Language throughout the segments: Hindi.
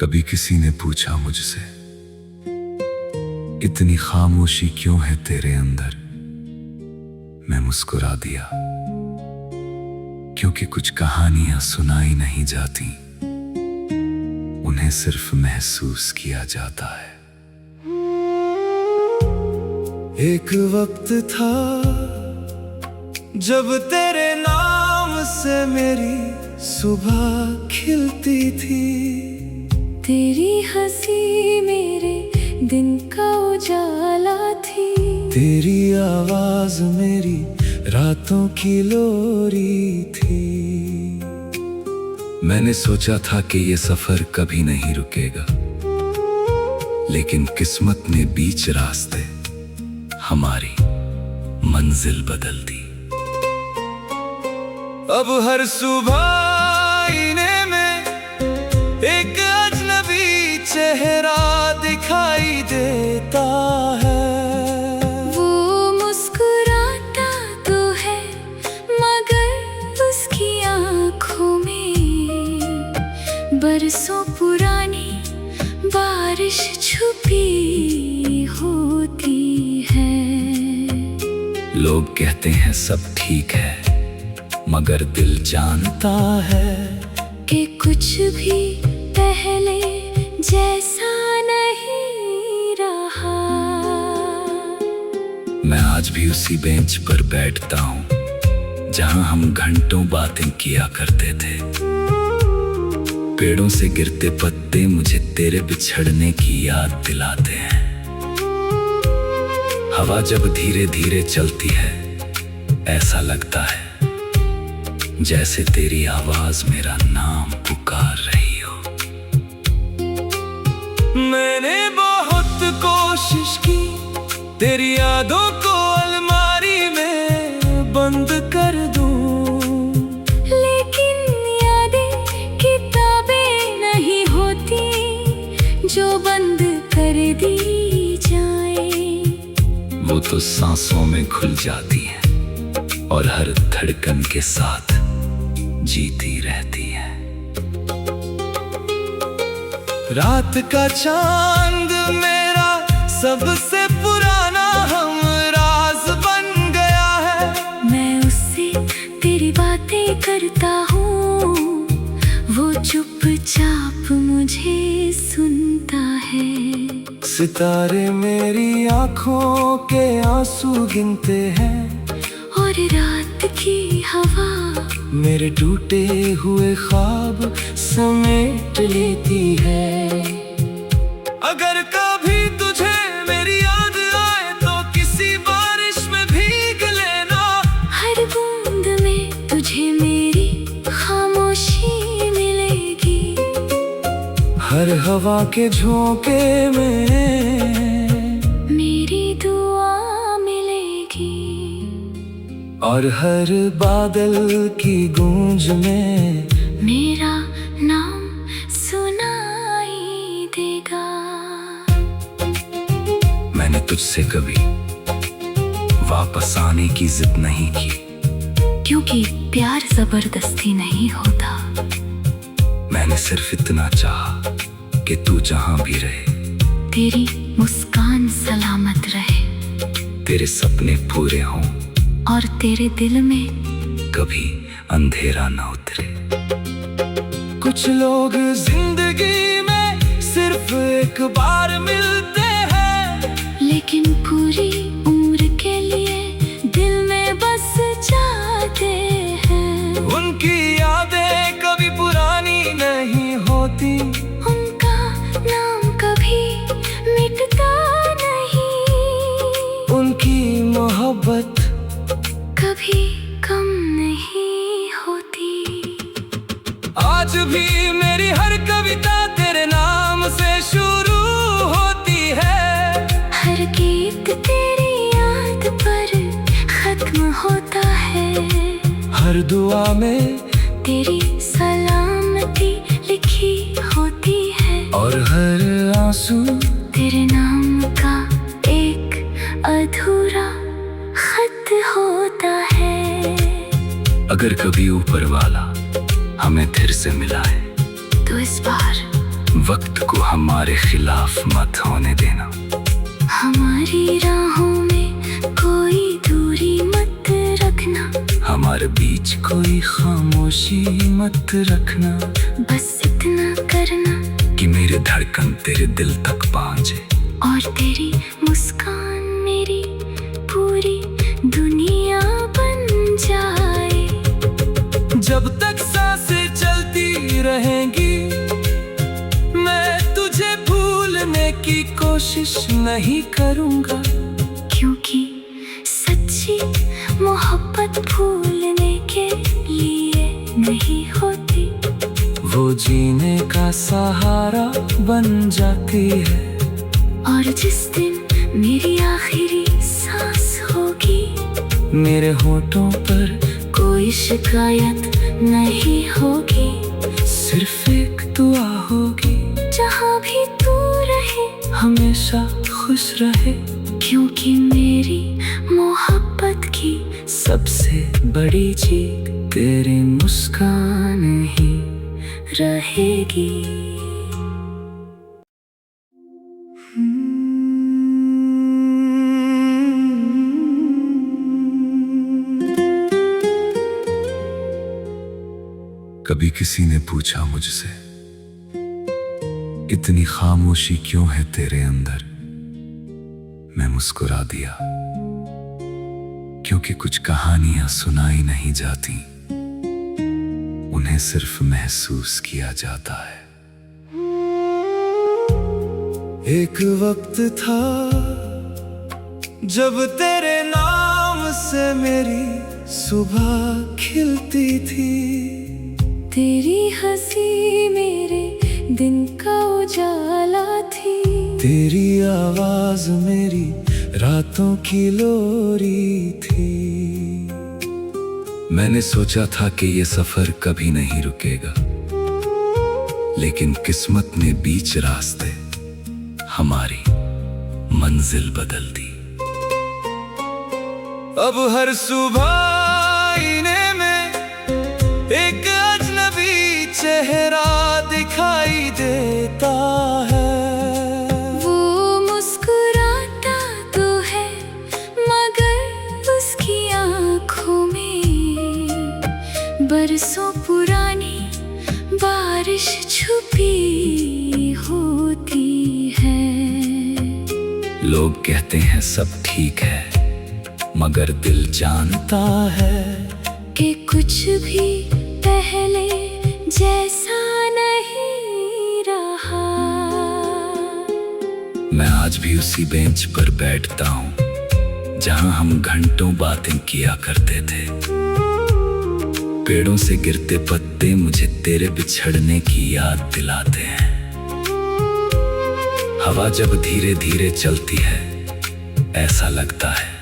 कभी किसी ने पूछा मुझसे, इतनी खामोशी क्यों है तेरे अंदर? मैं मुस्कुरा दिया, क्योंकि कुछ कहानियां सुनाई नहीं जाती, उन्हें सिर्फ महसूस किया जाता है। एक वक्त था जब तेरे नाम से मेरी सुबह खिलती थी, तेरी हंसी मेरे दिन का उजाला थी, तेरी आवाज मेरी रातों की लोरी थी। मैंने सोचा था कि ये सफर कभी नहीं रुकेगा, लेकिन किस्मत ने बीच रास्ते हमारी मंजिल बदल दी। अब हर सुबह आईने में एक अजनबी चेहरा दिखाई देता है। वो मुस्कुराता तो है मगर उसकी आंखों में बरसों पुरानी बारिश छुपी होती है। लोग कहते हैं सब ठीक है, मगर दिल जानता है कि कुछ भी पहले जैसा नहीं रहा। मैं आज भी उसी बेंच पर बैठता हूँ जहाँ हम घंटों बातें किया करते थे। पेड़ों से गिरते पत्ते मुझे तेरे बिछड़ने की याद दिलाते हैं। हवा जब धीरे धीरे चलती है, ऐसा लगता है जैसे तेरी आवाज मेरा नाम पुकार रही हो। मैंने बहुत कोशिश की तेरी यादों को अलमारी में बंद कर दूं, लेकिन यादें किताबें नहीं होती जो बंद कर दी जाए। वो तो सांसों में घुल जाती है और हर धड़कन के साथ जीती रहती है। रात का चांद मेरा सबसे पुराना हम राज बन गया है। मैं उससे तेरी बातें करता हूँ, वो चुपचाप मुझे सुनता है। सितारे मेरी आंखों के आंसू गिनते हैं और रात की हवा मेरे टूटे हुए ख्वाब समेट लेती है। अगर कभी तुझे मेरी याद आए तो किसी बारिश में भीग लेना। हर बूंद में तुझे मेरी खामोशी मिलेगी, हर हवा के झोंके में मेरी दुआ मिलेगी, और हर बादल की गूंज में मेरा नाम सुनाई देगा। मैंने तुझसे कभी वापस आने की जिद नहीं की, क्योंकि प्यार जबरदस्ती नहीं होता। मैंने सिर्फ इतना चाहा कि तू जहां भी रहे, तेरी मुस्कान सलामत रहे, तेरे सपने पूरे हों और तेरे दिल में कभी अंधेरा न उतरे। कुछ लोग जिंदगी में सिर्फ एक बार मिलते हैं, लेकिन पूरी उम्र के लिए दिल में बस जाते हैं। उनकी यादें कभी पुरानी नहीं होती, उनका नाम कभी मिटता नहीं, उनकी मोहब्बत कभी कम नहीं होती। आज भी मेरी हर कविता तेरे नाम से शुरू होती है, हर गीत तेरी याद पर खत्म होता है, हर दुआ में तेरी सलामती लिखी होती है, और हर आंसू तेरे नाम का एक अधूरा खत होता है। अगर कभी ऊपर वाला हमें फिर से मिला है, तो इस बार वक्त को हमारे खिलाफ मत होने देना। हमारी राहों में कोई दूरी मत रखना। हमारे बीच कोई खामोशी मत रखना। बस इतना करना कि मेरे धड़कन तेरे दिल तक पहुंचे और तेरी मुस्कान मेरी पूरी दुनिया बन जाए। जब तक सांसें चलती रहेंगी मैं तुझे भूलने की कोशिश नहीं करूंगा। क्योंकि सच्ची मोहब्बत भूलने के लिए नहीं होती, वो जीने का सहारा बन जाती है। और जिस दिन मेरी आखिरी सांस होगी मेरे होठों पर कोई शिकायत नहीं होगी। सिर्फ एक दुआ होगी जहाँ भी तू रहे हमेशा खुश रहे। क्योंकि मेरी मोहब्बत की सबसे बड़ी चीज तेरी मुस्कान ही रहेगी। कभी किसी ने पूछा मुझसे इतनी खामोशी क्यों है तेरे अंदर। मैं मुस्कुरा दिया क्योंकि कुछ कहानियां सुनाई नहीं जाती, उन्हें सिर्फ महसूस किया जाता है। एक वक्त था जब तेरे नाम से मेरी सुबह खिलती थी। तेरी हंसी मेरे दिन का उजाला थी। तेरी आवाज मेरी रातों की लोरी थी। मैंने सोचा था कि ये सफर कभी नहीं रुकेगा, लेकिन किस्मत ने बीच रास्ते हमारी मंजिल बदल दी। अब हर सुबह आईने में एक अजनबी चेहरा दिखाई देता है। वो मुस्कुराता तो है मगर उसकी आँखों में बरसों पुरानी बारिश छुपी होती है। लोग कहते हैं सब ठीक है, मगर दिल जानता है कि कुछ भी पहले जैसा नहीं रहा। मैं आज भी उसी बेंच पर बैठता हूँ जहाँ हम घंटों बातें किया करते थे। पेड़ों से गिरते पत्ते मुझे तेरे बिछड़ने की याद दिलाते हैं। हवा जब धीरे धीरे चलती है ऐसा लगता है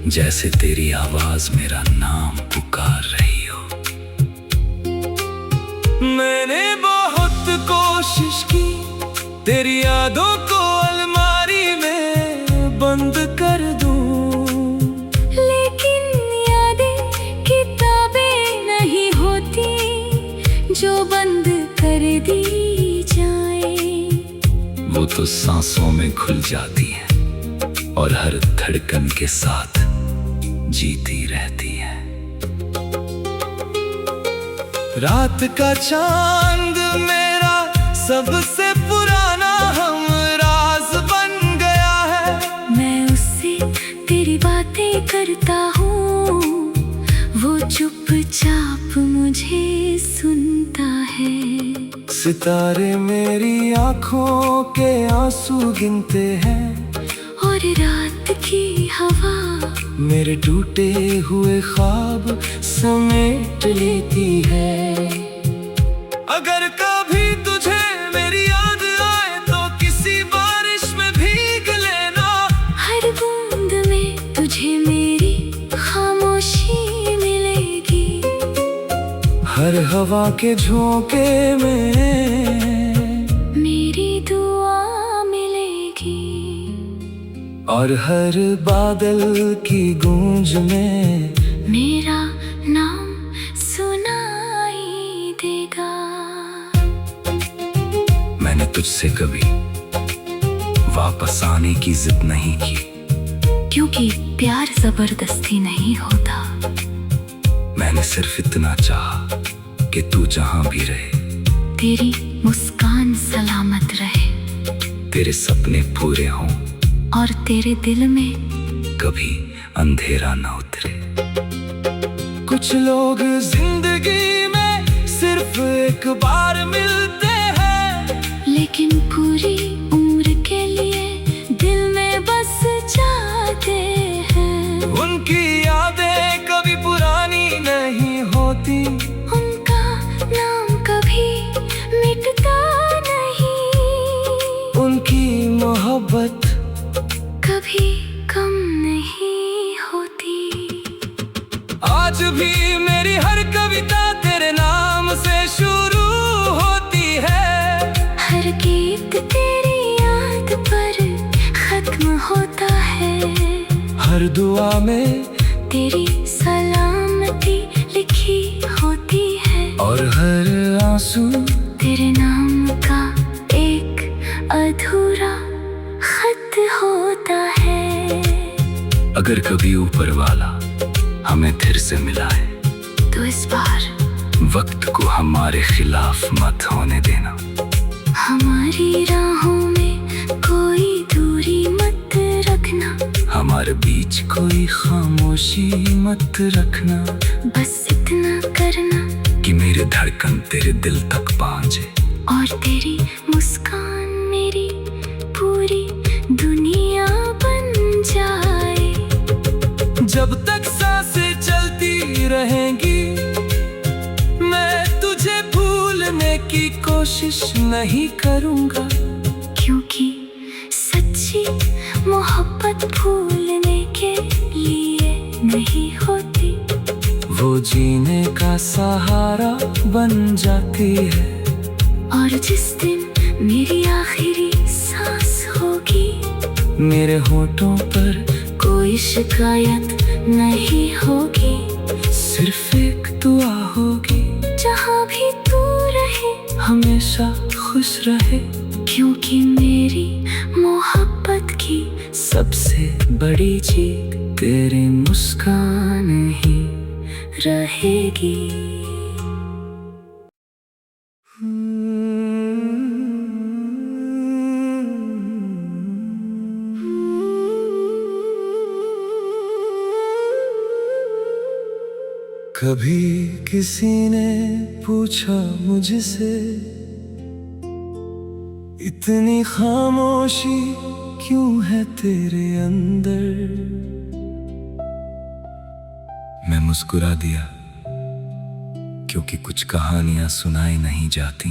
जैसे तेरी आवाज मेरा नाम पुकार रही हो। मैंने बहुत कोशिश की तेरी यादों को अलमारी में बंद कर दूं, लेकिन यादें किताबें नहीं होती जो बंद कर दी जाए। वो तो सांसों में घुल जाती है और हर धड़कन के साथ जीती रहती है। रात का चांद मेरा सबसे पुराना हम राज बन गया है। मैं उससे तेरी बातें करता हूँ, वो चुपचाप मुझे सुनता है। सितारे मेरी आंखों के आंसू गिनते हैं और रात की हवा मेरे टूटे हुए ख्वाब समेट लेती है। अगर कभी तुझे मेरी याद आए तो किसी बारिश में भीग लेना। हर बूंद में तुझे मेरी खामोशी मिलेगी। हर हवा के झोंके में मेरी दुआ मिलेगी। और हर बादल की गूंज में मेरा नाम सुनाई देगा। तुझसे कभी वापस आने की जिद नहीं की, क्योंकि प्यार जबरदस्ती नहीं होता। मैंने सिर्फ इतना चाहा कि तू जहां भी रहे, तेरी मुस्कान सलामत रहे, तेरे सपने पूरे हों, और तेरे दिल में कभी अंधेरा न उतरे। कुछ लोग जिंदगी में सिर्फ एक बार मिलते हैं, लेकिन पूरी उम्र के लिए दिल में बस जाते हैं। उनकी यादें कभी पुरानी नहीं होती, उनका नाम कभी मिटता नहीं, उनकी मोहब्बत कभी कम नहीं होती। आज भी मेरी हर कविता तेरे नाम से शुरू होती है, हर गीत तेरी याद पर खत्म होता है, हर दुआ में तेरी सलामती लिखी होती है, और हर आंसू तेरे नाम का एक अधूरा खत होता है। अगर कभी ऊपर वाला हमें फिर से मिलाए, तो इस बार वक्त को हमारे खिलाफ मत होने देना। हमारी राहों में कोई दूरी मत रखना, हमारे बीच कोई खामोशी मत रखना, बस इतना करना कि मेरे धड़कन तेरे दिल तक पहुंचे, और तेरी मुस्कान मेरी पूरी दुनिया बन जाए। जब तक सांसें चलती रहेंगी, मैं तुझे भूलने की कोशिश नहीं करूंगा, क्योंकि सच्ची मोहब्बत भूलने के लिए नहीं होती, वो जीने का सहारा बन जाती है। और जिस दिन मेरी आखिरी सांस होगी, मेरे होठों पर कोई शिकायत नहीं होगी, सिर्फ एक दुआ होगी, जहाँ भी तू रहे हमेशा खुश रहे, क्योंकि मेरी मोहब्बत की सबसे बड़ी चीज तेरी मुस्कान ही रहेगी। कभी किसी ने पूछा मुझसे, इतनी खामोशी क्यों है तेरे अंदर? मैं मुस्कुरा दिया, क्योंकि कुछ कहानियां सुनाई नहीं जाती,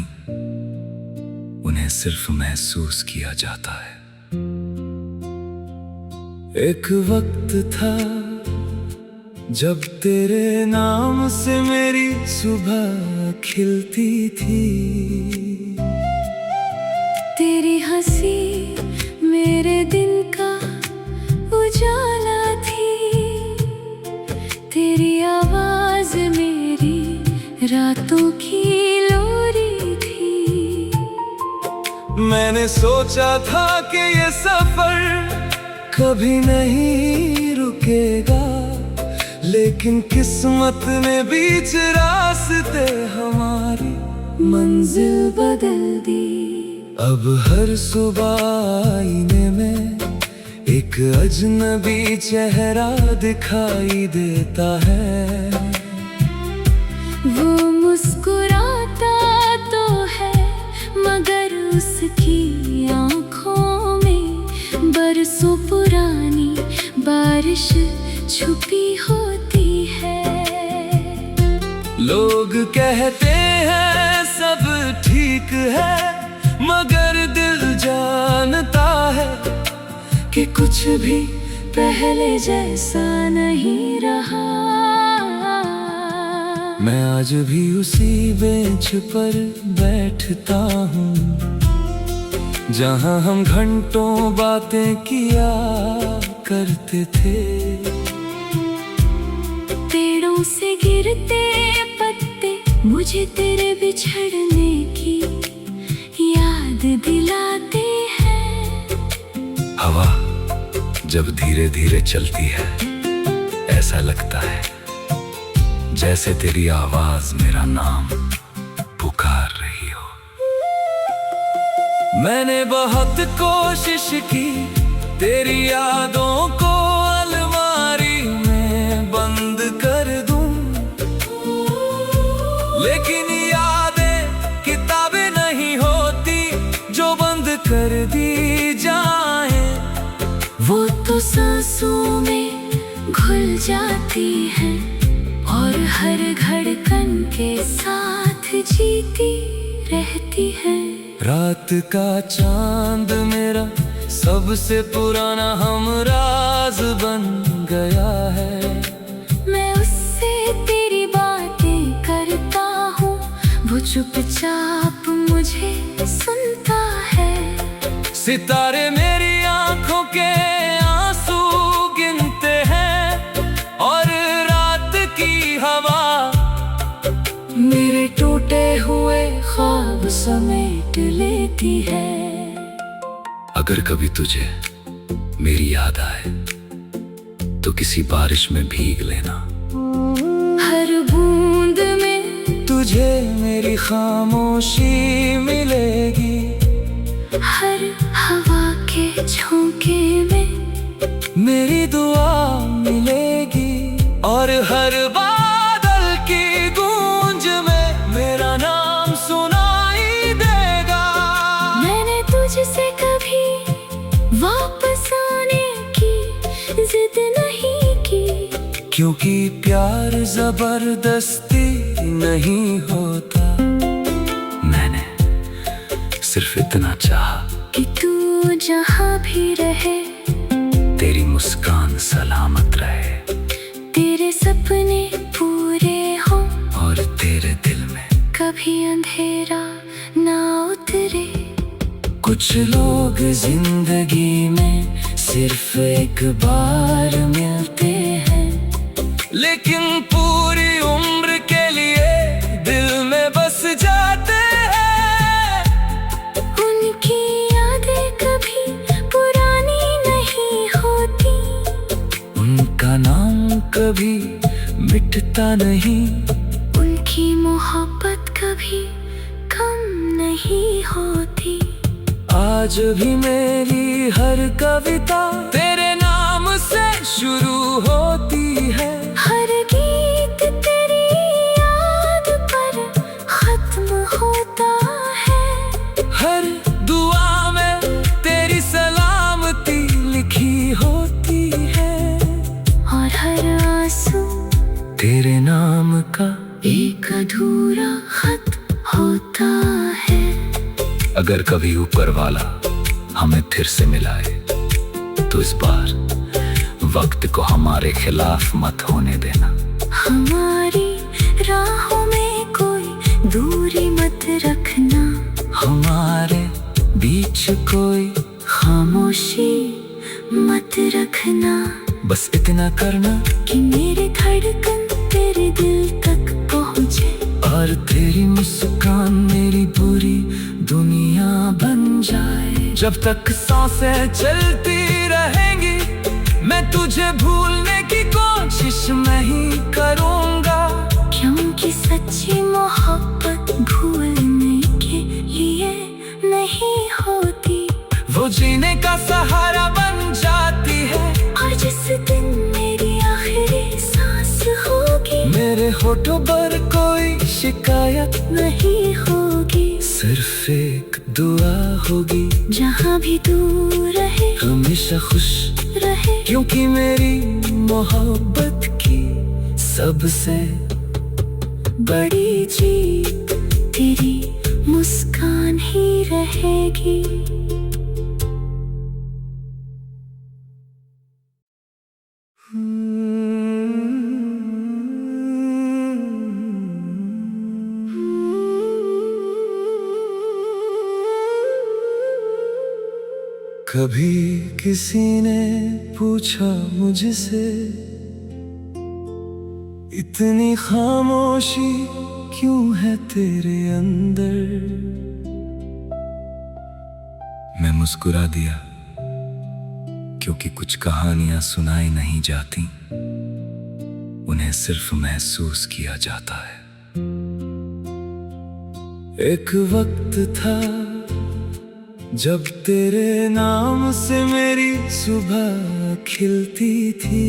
उन्हें सिर्फ महसूस किया जाता है। एक वक्त था जब तेरे नाम से मेरी सुबह खिलती थी, तेरी हंसी मेरे दिन का उजाला थी, तेरी आवाज मेरी रातों की लोरी थी। मैंने सोचा था कि ये सफर कभी नहीं रुकेगा, लेकिन किस्मत ने बीच रास्ते हमारी मंजिल बदल दी। अब हर सुबह आईने में एक अजनबी चेहरा दिखाई देता है, वो मुस्कुराता तो है, मगर उसकी आँखों में बरसों पुरानी बारिश छुपी होती है। लोग कहते हैं सब ठीक है, मगर दिल जानता है कि कुछ भी पहले जैसा नहीं रहा। मैं आज भी उसी बेंच पर बैठता हूँ, जहाँ हम घंटों बातें किया करते थे। पेड़ों से गिरते पत्ते मुझे तेरे बिछड़ने की याद दिलाते हैं। हवा जब धीरे धीरे चलती है, ऐसा लगता है जैसे तेरी आवाज मेरा नाम पुकार रही हो। मैंने बहुत कोशिश की तेरी यादों को अलमारी में बंद कर दूं, लेकिन यादें किताबें नहीं होती जो बंद कर दी जाए। वो तो सांसों में घुल जाती है और हर धड़कन के साथ जीती रहती है। रात का चांद मेरा सबसे पुराना हमराज बन गया है। मैं उससे तेरी बातें करता हूँ, वो चुपचाप मुझे सुनता है। सितारे मेरी आंखों के आंसू गिनते हैं और रात की हवा मेरे टूटे हुए ख्वाब समेट लेती है। अगर कभी तुझे मेरी याद आए तो किसी बारिश में भीग लेना। हर बूंद में तुझे मेरी खामोशी मिलेगी, हर हवा के झोंके में मेरी दुआ मिलेगी, और हर बादल की गूंज में मेरा नाम सुनाई देगा। मैंने तुझसे कभी वापस आने की जिद नहीं की, क्योंकि प्यार जबरदस्ती नहीं होता। मैंने सिर्फ इतना चाहा कि तू जहाँ भी रहे, तेरी मुस्कान सलामत रहे, तेरे सपने पूरे हों और तेरे दिल में कभी अंधेरा ना उतरे। कुछ लोग जिंदगी में सिर्फ एक बार मिलते हैं, लेकिन पूरी उम्र के लिए दिल में बस जाते हैं। उनकी यादें कभी पुरानी नहीं होती, उनका नाम कभी मिटता नहीं, उनकी मोहब्बत कभी कम नहीं होती। आज भी मेरी हर कविता तेरे नाम से शुरू होती है। हर गीत तेरी याद पर खत्म होता है, हर दुआ में तेरी सलामती लिखी होती है, और हर आंसू तेरे नाम का एक अधूरा खत होता है। अगर कभी ऊपर वाला हमें फिर से मिलाए तो इस बार वक्त को हमारे खिलाफ मत होने देना। हमारी राहों में कोई दूरी मत रखना, हमारे बीच कोई खामोशी मत रखना। बस इतना करना कि मेरी धड़कन तेरे दिल तक पहुँचे, और तेरी मुस्कान मेरी पूरी दुनिया बन जाए। जब तक सांसें चलती रहेंगी, मैं तुझे भूलने की कोशिश नहीं करूँगा, क्योंकि सच्ची मोहब्बत भूलने के लिए नहीं होती। वो जीने का सहारा बन जाती है, और जिस दिन मेरी आखिरी सांस होगी, मेरे होठों पर कोई शिकायत नहीं होगी। सिर्फ एक दुआ होगी, जहाँ भी तू रहे हमेशा खुश रहे, क्योंकि मेरी मोहब्बत की सबसे बड़ी जीत तेरी मुस्कान ही रहेगी। कभी किसी ने पूछा मुझसे, इतनी खामोशी क्यों है तेरे अंदर। मुस्कुरा दिया, क्योंकि कुछ कहानियां सुनाई नहीं जाती, उन्हें सिर्फ महसूस किया जाता है। एक वक्त था जब तेरे नाम से मेरी सुबह खिलती थी,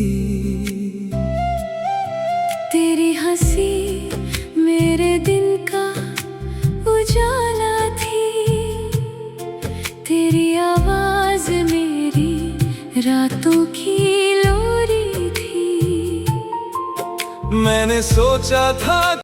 तेरी हंसी मेरे दिन का उजाला थी, तेरी आवाज मेरी रातों की लोरी थी। मैंने सोचा था